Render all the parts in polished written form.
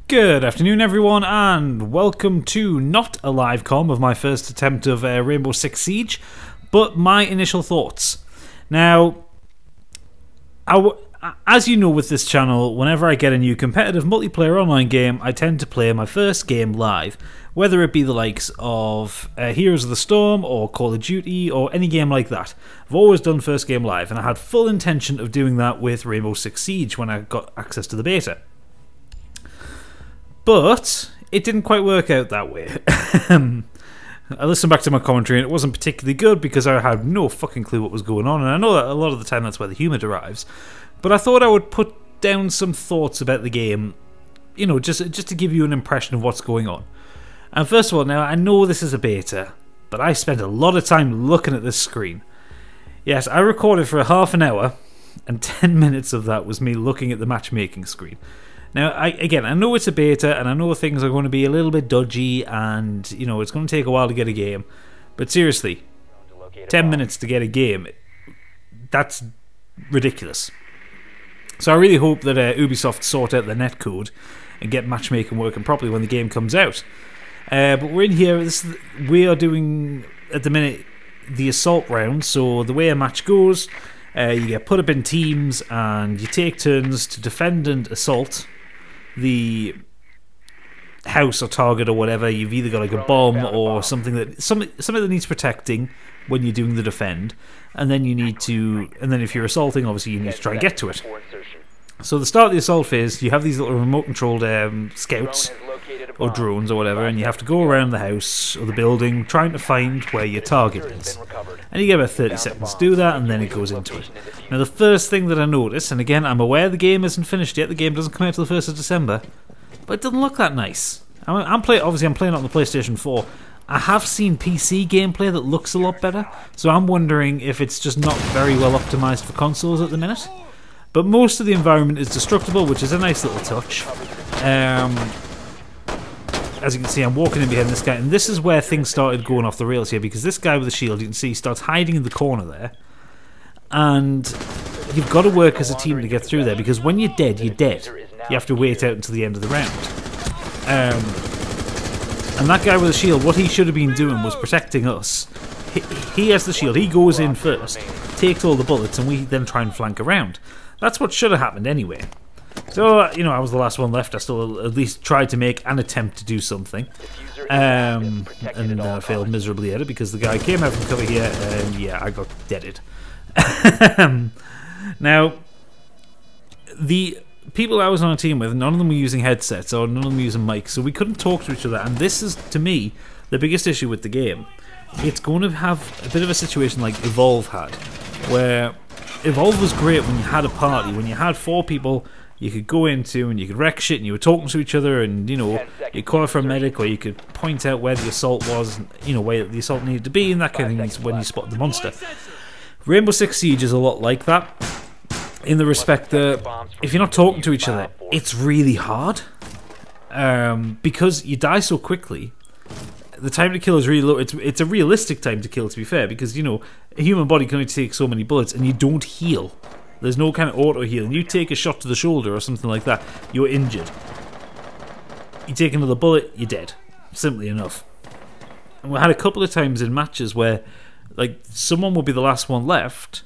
Good afternoon, everyone, and welcome to not a live com of my first attempt of Rainbow Six Siege, but my initial thoughts. Now, as you know with this channel, whenever I get a new competitive multiplayer online game, I tend to play my first game live, whether it be the likes of Heroes of the Storm or Call of Duty or any game like that. I've always done first game live, and I had full intention of doing that with Rainbow Six Siege when I got access to the beta. But it didn't quite work out that way. I listened back to my commentary and it wasn't particularly good because I had no fucking clue what was going on, and I know that a lot of the time that's where the humour derives. But I thought I would put down some thoughts about the game, you know, just to give you an impression of what's going on. And first of all, now I know this is a beta, but I spent a lot of time looking at this screen. Yes, I recorded for half an hour, and 10 minutes of that was me looking at the matchmaking screen. Now, I know it's a beta, and I know things are going to be a little bit dodgy, and, you know, it's going to take a while to get a game. But seriously, 10 minutes to get a game, that's ridiculous. So I really hope that Ubisoft sort out the netcode and get matchmaking working properly when the game comes out. But we're in here, we are doing, at the minute, the assault round. So the way a match goes, you get put up in teams, and you take turns to defend and assault the house or target or whatever. You've either got like a bomb or something that needs protecting when you're doing the defend, and then if you're assaulting, obviously you need to try and get to it. So the start of the assault phase, you have these little remote controlled scouts or drones or whatever, and you have to go around the house or the building trying to find where your target is. And you get about 30 seconds to do that, and then it goes into it. Now the first thing that I noticed, and again I'm aware the game isn't finished yet, the game doesn't come out till the 1st of December, but it doesn't look that nice. Obviously I'm playing it on the PlayStation 4. I have seen PC gameplay that looks a lot better, so I'm wondering if it's just not very well optimised for consoles at the minute. But most of the environment is destructible, which is a nice little touch. As you can see, I'm walking in behind this guy, and this is where things started going off the rails here, because this guy with the shield, you can see, starts hiding in the corner there. And you've got to work as a team to get through there, because when you're dead, you're dead. You have to wait out until the end of the round. And that guy with the shield, what he should have been doing was protecting us. He has the shield, he goes in first, takes all the bullets, and we then try and flank around. That's what should have happened anyway. So, you know, I was the last one left. I still at least tried to make an attempt to do something. And then I failed miserably at it because the guy came out from cover here, and yeah, I got deaded. Now, the people I was on a team with, none of them were using headsets or none of them were using mics, so we couldn't talk to each other. And this is, to me, the biggest issue with the game. It's going to have a bit of a situation like Evolve had, where Evolve was great when you had a party, when you had 4 people you could go into and you could wreck shit and you were talking to each other, and, you know, you call for a medic, or you could point out where the assault was, you know, where the assault needed to be, and that kind of thing when you spot the monster. Rainbow Six Siege is a lot like that, in the respect that if you're not talking to each other, it's really hard, because you die so quickly. The time to kill is really low. It's a realistic time to kill, to be fair, because, you know, a human body can only take so many bullets, and you don't heal. There's no kind of auto healing. You take a shot to the shoulder or something like that, you're injured. You take another bullet, you're dead. Simply enough. And we had a couple of times in matches where, like, someone would be the last one left,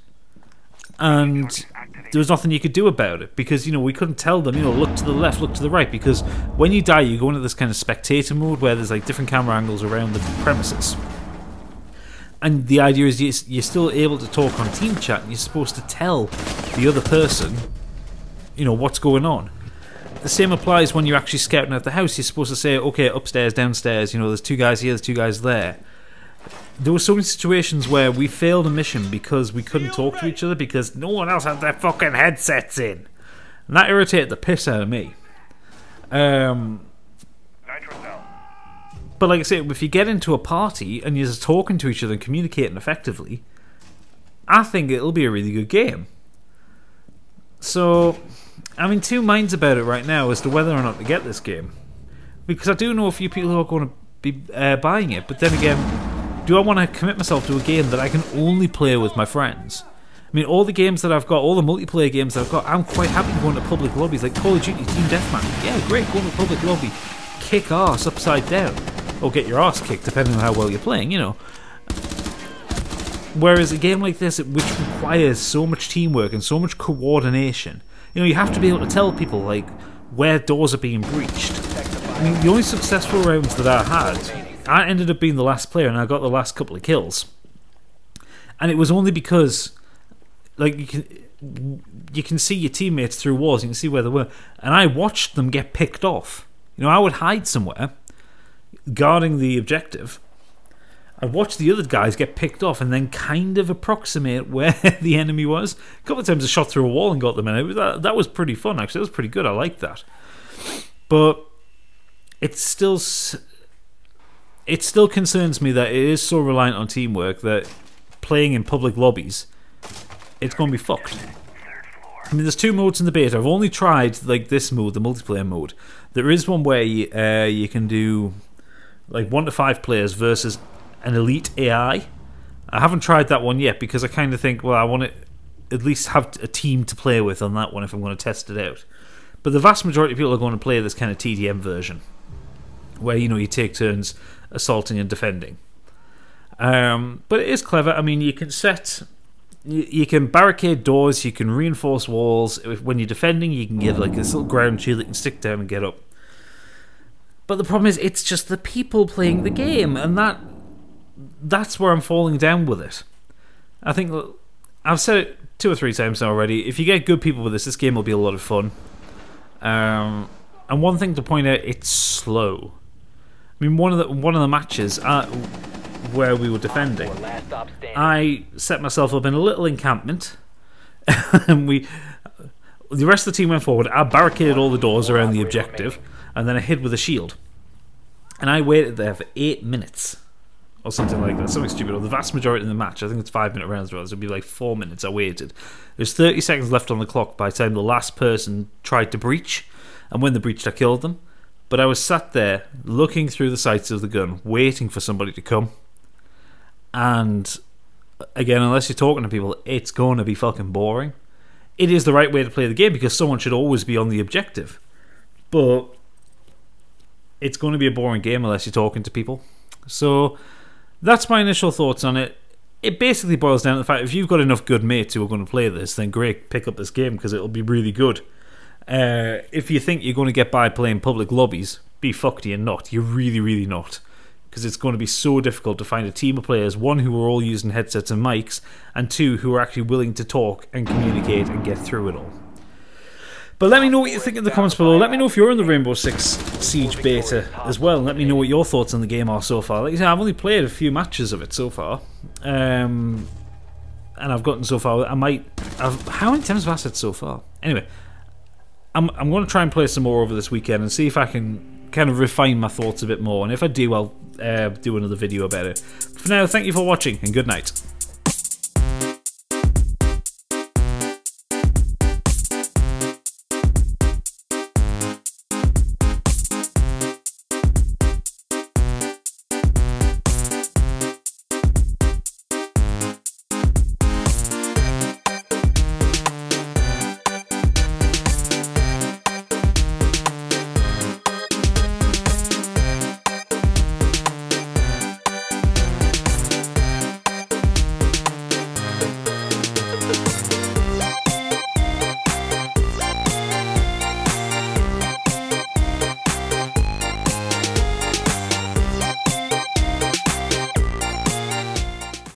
and there was nothing you could do about it, because, you know, we couldn't tell them, you know, look to the left, look to the right, because when you die you go into this kind of spectator mode where there's like different camera angles around the premises. And the idea is you're still able to talk on team chat, and you're supposed to tell the other person, you know, what's going on. The same applies when you're actually scouting out the house. You're supposed to say, okay, upstairs, downstairs, you know, there's 2 guys here, there's 2 guys there. There were so many situations where we failed a mission because we couldn't talk to each other because no one else had their fucking headsets in. And that irritated the piss out of me. But like I say, if you get into a party and you're just talking to each other and communicating effectively, I think it'll be a really good game. So, I'm in 2 minds about it right now as to whether or not to get this game. Because I do know a few people who are going to be buying it, but then again, do I want to commit myself to a game that I can only play with my friends? I mean, all the games that I've got, all the multiplayer games that I've got, I'm quite happy going to public lobbies, like Call of Duty Team Deathmatch. Yeah, great, go to a public lobby, kick arse upside down, or get your arse kicked, depending on how well you're playing, you know. Whereas a game like this, which requires so much teamwork and so much coordination, you know, you have to be able to tell people, like, where doors are being breached. I mean, the only successful rounds that I had, I ended up being the last player and I got the last couple of kills. And it was only because, like, you can see your teammates through walls, you can see where they were, and I watched them get picked off. You know, I would hide somewhere, guarding the objective. I'd watch the other guys get picked off and then kind of approximate where the enemy was. A couple of times I shot through a wall and got them in. That was pretty fun, actually. That was pretty good. I liked that. But it still concerns me that it is so reliant on teamwork that playing in public lobbies, it's going to be fucked. I mean, there's two modes in the beta. I've only tried like this mode, the multiplayer mode. There is one where you can do like 1 to 5 players versus an elite AI. I haven't tried that one yet because I kind of think, well, I want to at least have a team to play with on that one if I'm going to test it out. But the vast majority of people are going to play this kind of TDM version, where, you know, you take turns assaulting and defending. But it is clever. I mean, you can barricade doors, you can reinforce walls. When you're defending, you can get like this little ground shield that you can stick down and get up. But the problem is, it's just the people playing the game, and that's where I'm falling down with it. I think I've said it 2 or 3 times now already. If you get good people with this game will be a lot of fun. And one thing to point out, it's slow. I mean, one of the matches where we were defending, I set myself up in a little encampment, and the rest of the team went forward. I barricaded all the doors around the objective, and then I hid with a shield. And I waited there for 8 minutes. Or something like that, something stupid. Or the vast majority of the match, I think it's 5-minute rounds, rather, so it'd be like 4 minutes I waited. There's 30 seconds left on the clock by the time the last person tried to breach, and when they breached I killed them. But I was sat there, looking through the sights of the gun, waiting for somebody to come. And, again, unless you're talking to people, it's going to be fucking boring. It is the right way to play the game, because someone should always be on the objective. But it's going to be a boring game unless you're talking to people. So that's my initial thoughts on it. It basically boils down to the fact, if you've got enough good mates who are going to play this, then great, pick up this game because it'll be really good. If you think you're going to get by playing public lobbies, be fucked, you're not. You're really, really not. Because it's going to be so difficult to find a team of players, 1, who are all using headsets and mics, and 2, who are actually willing to talk and communicate and get through it all. But let me know what you think in the comments below. Let me know if you're in the Rainbow Six Siege beta as well. And let me know what your thoughts on the game are so far. Like I said, I've only played a few matches of it so far. And I've gotten so far. How many times have I said so far? Anyway, I'm going to try and play some more over this weekend and see if I can kind of refine my thoughts a bit more. And if I do, I'll do another video about it. For now, thank you for watching and good night.